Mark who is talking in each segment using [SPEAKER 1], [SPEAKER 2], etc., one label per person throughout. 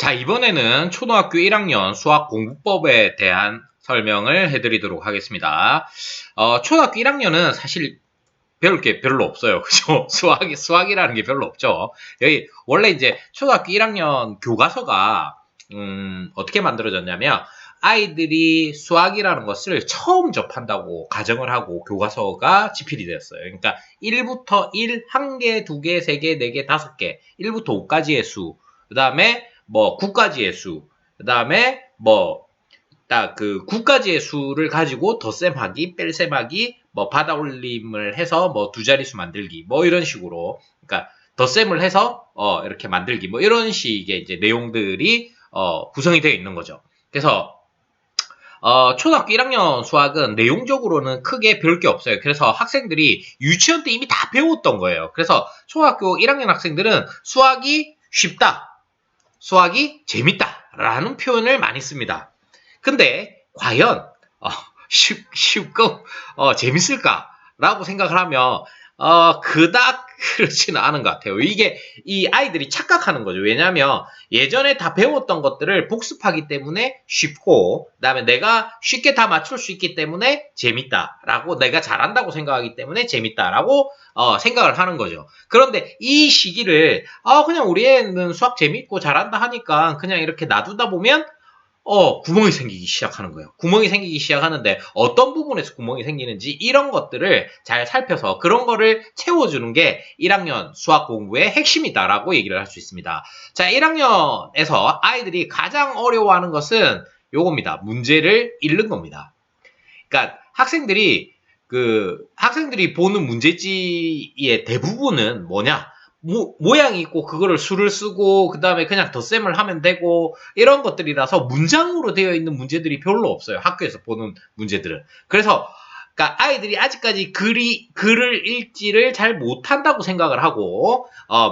[SPEAKER 1] 자, 이번에는 초등학교 1학년 수학 공부법에 대한 설명을 해드리도록 하겠습니다. 초등학교 1학년은 사실 배울 게 별로 없어요. 그죠? 수학이라는 게 별로 없죠. 여기, 원래 이제 초등학교 1학년 교과서가, 어떻게 만들어졌냐면, 아이들이 수학이라는 것을 처음 접한다고 가정을 하고 교과서가 집필이 되었어요. 그러니까 1부터 1, 1개, 2개, 3개, 4개, 5개, 1부터 5까지의 수, 그 다음에 뭐 9까지의 수, 그 다음에 뭐 딱 그 9까지의 수를 가지고 덧셈하기, 뺄셈하기, 뭐 받아올림을 해서 뭐 두 자릿수 만들기, 뭐 이런 식으로, 그러니까 덧셈을 해서 이렇게 만들기, 뭐 이런 식의 이제 내용들이 구성이 되어 있는 거죠. 그래서 초등학교 1학년 수학은 내용적으로는 크게 배울 게 없어요. 그래서 학생들이 유치원 때 이미 다 배웠던 거예요. 그래서 초등학교 1학년 학생들은 수학이 쉽다, 수학이 재밌다 라는 표현을 많이 씁니다. 근데 과연 쉽고 재밌을까라고 생각을 하면 그닥 그렇지는 않은 것 같아요. 이게 이 아이들이 착각하는 거죠. 왜냐하면 예전에 다 배웠던 것들을 복습하기 때문에 쉽고, 그다음에 내가 쉽게 다 맞출 수 있기 때문에 재밌다라고, 내가 잘한다고 생각하기 때문에 재밌다라고 생각을 하는 거죠. 그런데 이 시기를 그냥 우리 애는 수학 재밌고 잘한다 하니까 그냥 이렇게 놔두다 보면 구멍이 생기기 시작하는 거예요. 구멍이 생기기 시작하는데 어떤 부분에서 구멍이 생기는지 이런 것들을 잘 살펴서 그런 거를 채워주는 게 1학년 수학 공부의 핵심이다라고 얘기를 할 수 있습니다. 자, 1학년에서 아이들이 가장 어려워하는 것은 요겁니다. 문제를 읽는 겁니다. 그러니까 학생들이 보는 문제지의 대부분은 뭐냐? 모양이 있고 그거를 수를 쓰고 그 다음에 그냥 덧셈을 하면 되고 이런 것들이라서 문장으로 되어 있는 문제들이 별로 없어요. 학교에서 보는 문제들은. 그래서 그러니까 아이들이 아직까지 글을 읽지를 잘 못한다고 생각을 하고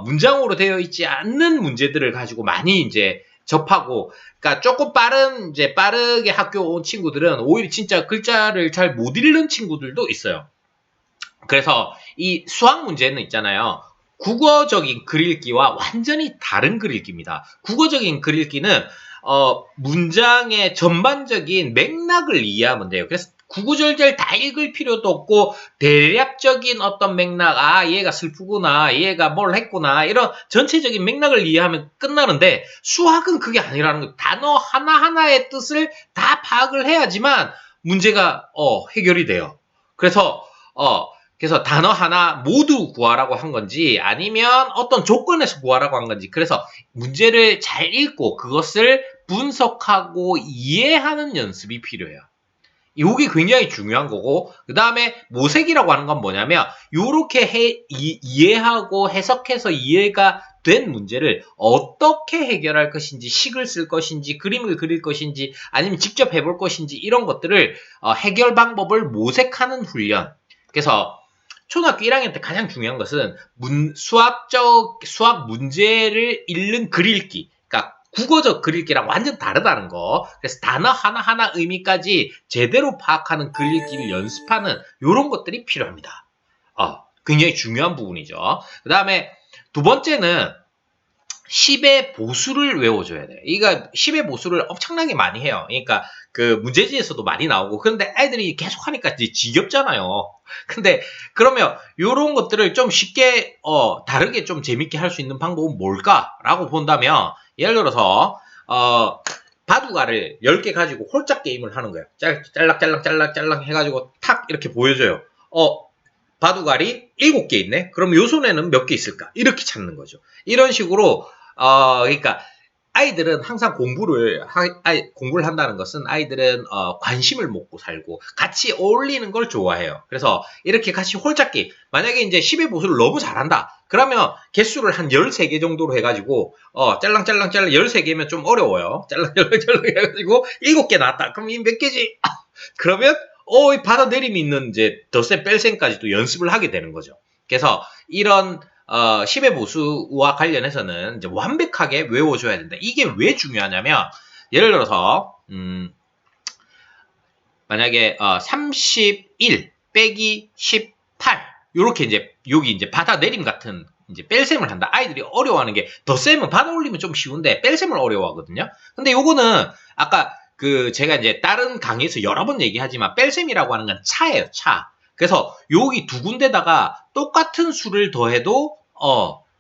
[SPEAKER 1] 문장으로 되어 있지 않는 문제들을 가지고 많이 이제 접하고, 그러니까 조금 빠르게 학교 온 친구들은 오히려 진짜 글자를 잘 못 읽는 친구들도 있어요. 그래서 이 수학 문제는 있잖아요. 국어적인 글 읽기와 완전히 다른 글 읽기입니다. 국어적인 글 읽기는 문장의 전반적인 맥락을 이해하면 돼요. 그래서 구구절절 다 읽을 필요도 없고 대략적인 어떤 맥락, 얘가 슬프구나, 얘가 뭘 했구나, 이런 전체적인 맥락을 이해하면 끝나는데 수학은 그게 아니라는 거예요. 단어 하나하나의 뜻을 다 파악을 해야지만 문제가 해결이 돼요. 그래서 단어 하나 모두 구하라고 한 건지 아니면 어떤 조건에서 구하라고 한 건지, 그래서 문제를 잘 읽고 그것을 분석하고 이해하는 연습이 필요해요. 이게 굉장히 중요한 거고, 그 다음에 모색이라고 하는 건 뭐냐면 요렇게 이해하고 해석해서 이해가 된 문제를 어떻게 해결할 것인지, 식을 쓸 것인지, 그림을 그릴 것인지, 아니면 직접 해볼 것인지, 이런 것들을 해결 방법을 모색하는 훈련. 그래서 초등학교 1학년 때 가장 중요한 것은 수학 문제를 읽는 글 읽기. 그러니까 국어적 글 읽기랑 완전 다르다는 거. 그래서 단어 하나하나 의미까지 제대로 파악하는 글 읽기를 연습하는 이런 것들이 필요합니다. 굉장히 중요한 부분이죠. 그 다음에 두 번째는 10의 보수를 외워줘야 돼요. 이거 10의 보수를 엄청나게 많이 해요. 그러니까 그 문제지에서도 많이 나오고, 그런데 애들이 계속 하니까 이제 지겹잖아요. 근데 그러면 이런 것들을 좀 쉽게 다르게 좀 재밌게 할 수 있는 방법은 뭘까라고 본다면, 예를 들어서 바둑알을 10개 가지고 홀짝 게임을 하는 거예요. 짤락짤락 해가지고 탁 이렇게 보여줘요. 바둑알이 7개 있네? 그럼 요 손에는 몇 개 있을까? 이렇게 찾는 거죠. 이런 식으로, 그러니까, 아이들은 항상 공부를 한다는 것은 아이들은, 관심을 먹고 살고, 같이 어울리는 걸 좋아해요. 그래서, 이렇게 같이 홀짝기, 만약에 이제 10의 보수를 너무 잘한다. 그러면, 개수를 한 13개 정도로 해가지고, 짤랑짤랑 13개면 좀 어려워요. 짤랑짤랑 해가지고, 7개 나왔다. 그럼 이 몇 개지? 그러면, 이 받아내림이 있는 이제 덧셈 뺄셈까지도 연습을 하게 되는 거죠. 그래서 이런 10의 보수와 관련해서는 이제 완벽하게 외워줘야 된다. 이게 왜 중요하냐면, 예를 들어서 만약에 31 빼기 18 요렇게 이제 여기 이제 받아내림 같은 이제 뺄셈을 한다. 아이들이 어려워하는 게 덧셈은 받아 올리면 좀 쉬운데 뺄셈을 어려워하거든요. 근데 요거는 아까 제가 이제 다른 강의에서 여러 번 얘기하지만 뺄셈이라고 하는 건 차예요, 차. 그래서 여기 두 군데다가 똑같은 수를 더해도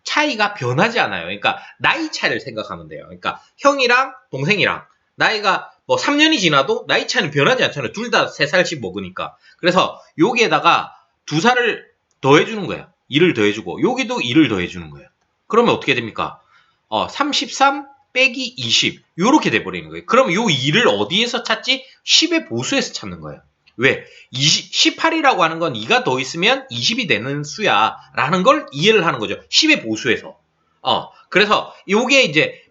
[SPEAKER 1] 차이가 변하지 않아요. 그러니까 나이 차이를 생각하면 돼요. 그러니까 형이랑 동생이랑 나이가 뭐 3년이 지나도 나이 차이는 변하지 않잖아요. 둘 다 3살씩 먹으니까. 그래서 여기에다가 2살을 더해주는 거예요. 2를 더해주고 여기도 2를 더해주는 거예요. 그러면 어떻게 됩니까? 33 빼기 20 이렇게 돼버리는 거예요. 그럼 요 2를 어디에서 찾지? 10의 보수에서 찾는 거예요. 왜? 18이라고 하는 건 2가 더 있으면 20이 되는 수야 라는 걸 이해를 하는 거죠. 10의 보수에서. 그래서 요게 이제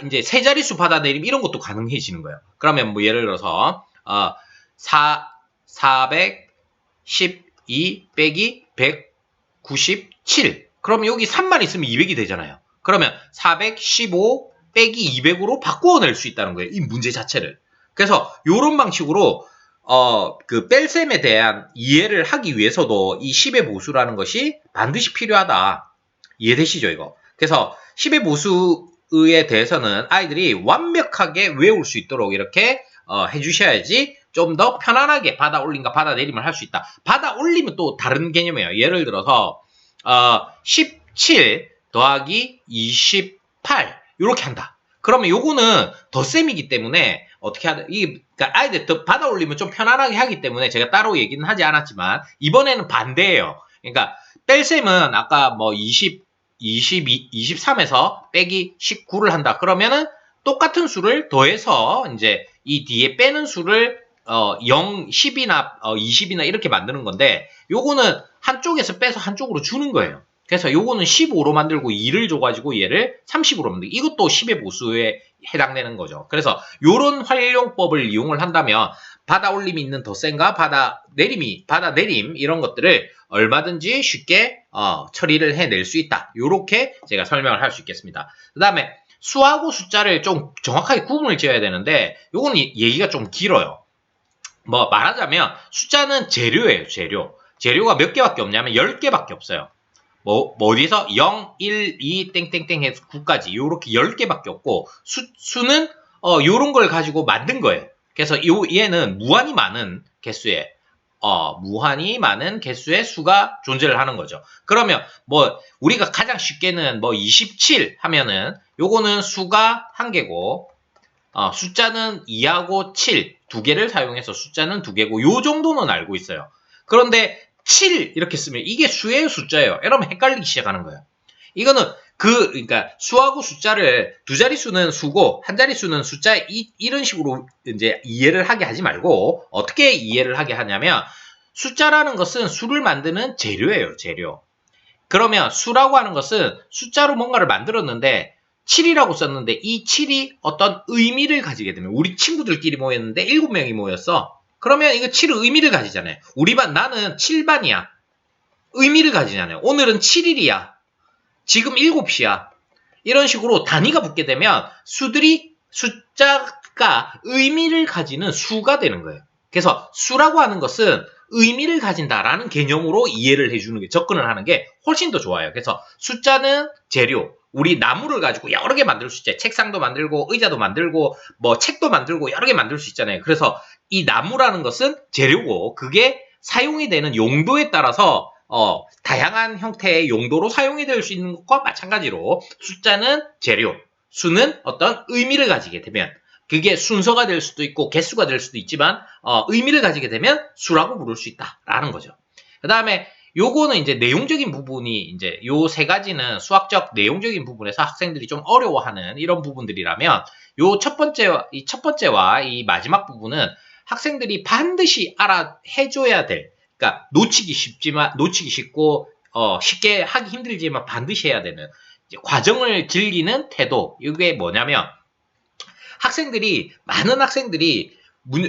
[SPEAKER 1] 이제 세 자릿수 받아내림 이런 것도 가능해지는 거예요. 그러면 뭐 예를 들어서 412 빼기 197 그러면 여기 3만 있으면 200이 되잖아요. 그러면 415 빼기 200으로 바꾸어낼 수 있다는 거예요. 이 문제 자체를. 그래서 이런 방식으로 그 뺄셈에 대한 이해를 하기 위해서도 이 10의 보수라는 것이 반드시 필요하다. 이해되시죠, 이거? 그래서 10의 보수에 대해서는 아이들이 완벽하게 외울 수 있도록 이렇게 해주셔야지 좀 더 편안하게 받아 올림과 받아 내림을 할 수 있다. 받아 올리면 또 다른 개념이에요. 예를 들어서 17 더하기 28 이렇게 한다. 그러면 요거는 덧셈이기 때문에 어떻게 하다 그러니까 아이들 더 받아 올리면 좀 편안하게 하기 때문에 제가 따로 얘기는 하지 않았지만 이번에는 반대예요. 그러니까 뺄셈은 아까 뭐 23에서 빼기 19를 한다. 그러면은 똑같은 수를 더해서 이제 이 뒤에 빼는 수를 0, 10이나 20이나 이렇게 만드는 건데 요거는 한쪽에서 빼서 한쪽으로 주는 거예요. 그래서 요거는 15로 만들고 2를 줘가지고 얘를 30으로 만들고 이것도 10의 보수에 해당되는 거죠. 그래서 요런 활용법을 이용을 한다면 받아 올림이 있는 덧셈과 받아 내림 이런 것들을 얼마든지 쉽게 처리를 해낼 수 있다. 요렇게 제가 설명을 할 수 있겠습니다. 그 다음에 수하고 숫자를 좀 정확하게 구분을 지어야 되는데 요거는 얘기가 좀 길어요. 뭐 말하자면 숫자는 재료예요. 재료가 몇 개밖에 없냐면 10개밖에 없어요. 뭐 어디서 0, 1, 2 땡땡땡 해서 9까지 요렇게 10개밖에 없고 수는 요런 걸 가지고 만든 거예요. 그래서 얘는 무한히 많은 개수의 수가 존재를 하는 거죠. 그러면 뭐 우리가 가장 쉽게는 뭐 27 하면은 요거는 수가 한 개고 숫자는 2하고 7 두 개를 사용해서 숫자는 두 개고 요 정도는 알고 있어요. 그런데 7 이렇게 쓰면 이게 수예요, 숫자예요. 이러면 헷갈리기 시작하는 거예요. 이거는 그러니까 수하고 숫자를 두 자릿수는 수고 한 자릿수는 숫자 이런 식으로 이제 이해를 하게 하지 말고 어떻게 이해를 하게 하냐면 숫자라는 것은 수를 만드는 재료예요, 재료. 그러면 수라고 하는 것은 숫자로 뭔가를 만들었는데 7이라고 썼는데 이 7이 어떤 의미를 가지게 되면 우리 친구들끼리 모였는데 7명이 모였어. 그러면 이거 7은 의미를 가지잖아요. 우리 반 나는 7반이야. 의미를 가지잖아요. 오늘은 7일이야. 지금 7시야. 이런 식으로 단위가 붙게 되면 숫자가 의미를 가지는 수가 되는 거예요. 그래서 수라고 하는 것은 의미를 가진다라는 개념으로 이해를 해주는 게 접근을 하는 게 훨씬 더 좋아요. 그래서 숫자는 재료, 우리 나무를 가지고 여러 개 만들 수 있잖아요. 책상도 만들고 의자도 만들고 뭐 책도 만들고 여러 개 만들 수 있잖아요. 그래서 이 나무라는 것은 재료고 그게 사용이 되는 용도에 따라서 다양한 형태의 용도로 사용이 될 수 있는 것과 마찬가지로 숫자는 재료, 수는 어떤 의미를 가지게 되면 그게 순서가 될 수도 있고 개수가 될 수도 있지만 의미를 가지게 되면 수라고 부를 수 있다라는 거죠. 그 다음에 요거는 이제 내용적인 부분이 이제 요 세 가지는 수학적 내용적인 부분에서 학생들이 좀 어려워하는 이런 부분들이라면 요 첫 번째와 이 마지막 부분은 학생들이 반드시 해줘야 될 그러니까 놓치기 쉽고 쉽게 하기 힘들지만 반드시 해야 되는 과정을 즐기는 태도 이게 뭐냐면 많은 학생들이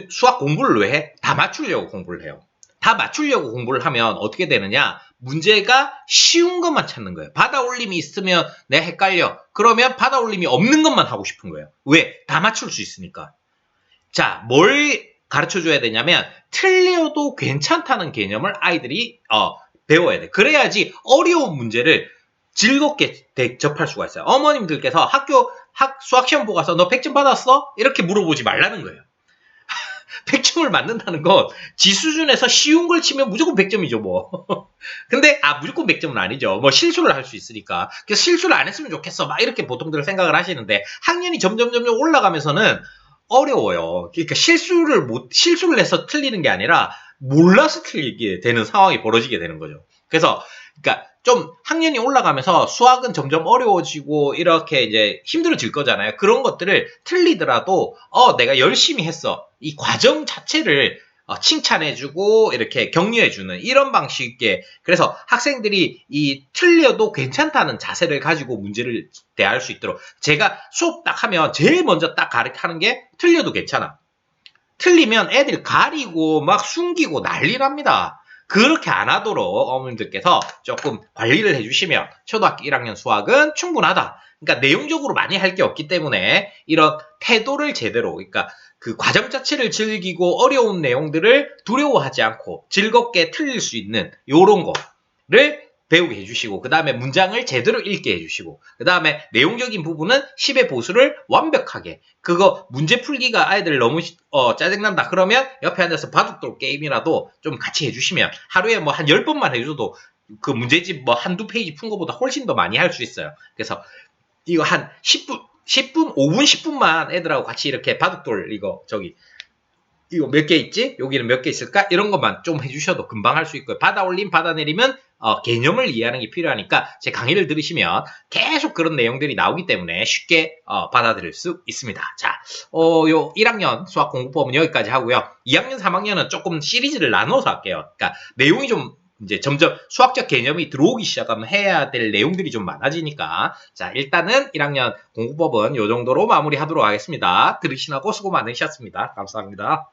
[SPEAKER 1] 수학 공부를 왜 해? 다 맞추려고 공부를 해요. 다 맞추려고 공부를 하면 어떻게 되느냐? 문제가 쉬운 것만 찾는 거예요. 받아 올림이 있으면 내가 헷갈려. 그러면 받아 올림이 없는 것만 하고 싶은 거예요. 왜? 다 맞출 수 있으니까. 자, 뭘 가르쳐 줘야 되냐면 틀려도 괜찮다는 개념을 아이들이 배워야 돼. 그래야지 어려운 문제를 즐겁게 접할 수가 있어요. 어머님들께서 수학시험 보고 가서 너 100점 받았어? 이렇게 물어보지 말라는 거예요. 100점을 맞는다는 건 지 수준에서 쉬운 걸 치면 무조건 100점이죠, 뭐. 근데, 무조건 100점은 아니죠. 뭐 실수를 할 수 있으니까. 그래서 실수를 안 했으면 좋겠어. 막 이렇게 보통들 생각을 하시는데, 학년이 점점 올라가면서는 어려워요. 그러니까 실수를 해서 틀리는 게 아니라, 몰라서 틀리게 되는 상황이 벌어지게 되는 거죠. 그래서, 그러니까 좀 학년이 올라가면서 수학은 점점 어려워지고 이렇게 이제 힘들어질 거잖아요. 그런 것들을 틀리더라도 내가 열심히 했어. 이 과정 자체를 칭찬해주고 이렇게 격려해주는 이런 방식의, 그래서 학생들이 이 틀려도 괜찮다는 자세를 가지고 문제를 대할 수 있도록, 제가 수업 딱 하면 제일 먼저 딱 가르치는 게 틀려도 괜찮아. 틀리면 애들 가리고 막 숨기고 난리 납니다. 그렇게 안 하도록 어머님들께서 조금 관리를 해주시면 초등학교 1학년 수학은 충분하다. 그러니까 내용적으로 많이 할 게 없기 때문에 이런 태도를 제대로, 그러니까 그 과정 자체를 즐기고 어려운 내용들을 두려워하지 않고 즐겁게 틀릴 수 있는 요런 거를 배우게 해주시고, 그 다음에 문장을 제대로 읽게 해주시고, 그 다음에 내용적인 부분은 10의 보수를 완벽하게, 그거 문제 풀기가 아이들 너무 짜증난다 그러면 옆에 앉아서 바둑돌 게임이라도 좀 같이 해주시면 하루에 뭐 한 10번만 해줘도 그 문제집 뭐 한두 페이지 푼 것보다 훨씬 더 많이 할 수 있어요. 그래서 이거 한 5분, 10분만 애들하고 같이 이렇게 바둑돌 이거 몇 개 있지? 여기는 몇 개 있을까? 이런 것만 좀 해주셔도 금방 할 수 있고요. 받아 올림, 받아 내리면 개념을 이해하는 게 필요하니까 제 강의를 들으시면 계속 그런 내용들이 나오기 때문에 쉽게 받아들일 수 있습니다. 자, 요 1학년 수학 공부법은 여기까지 하고요. 2학년, 3학년은 조금 시리즈를 나눠서 할게요. 그러니까 내용이 좀 이제 점점 수학적 개념이 들어오기 시작하면 해야 될 내용들이 좀 많아지니까, 자, 일단은 1학년 공부법은 요 정도로 마무리하도록 하겠습니다. 들으시라고 수고 많으셨습니다. 감사합니다.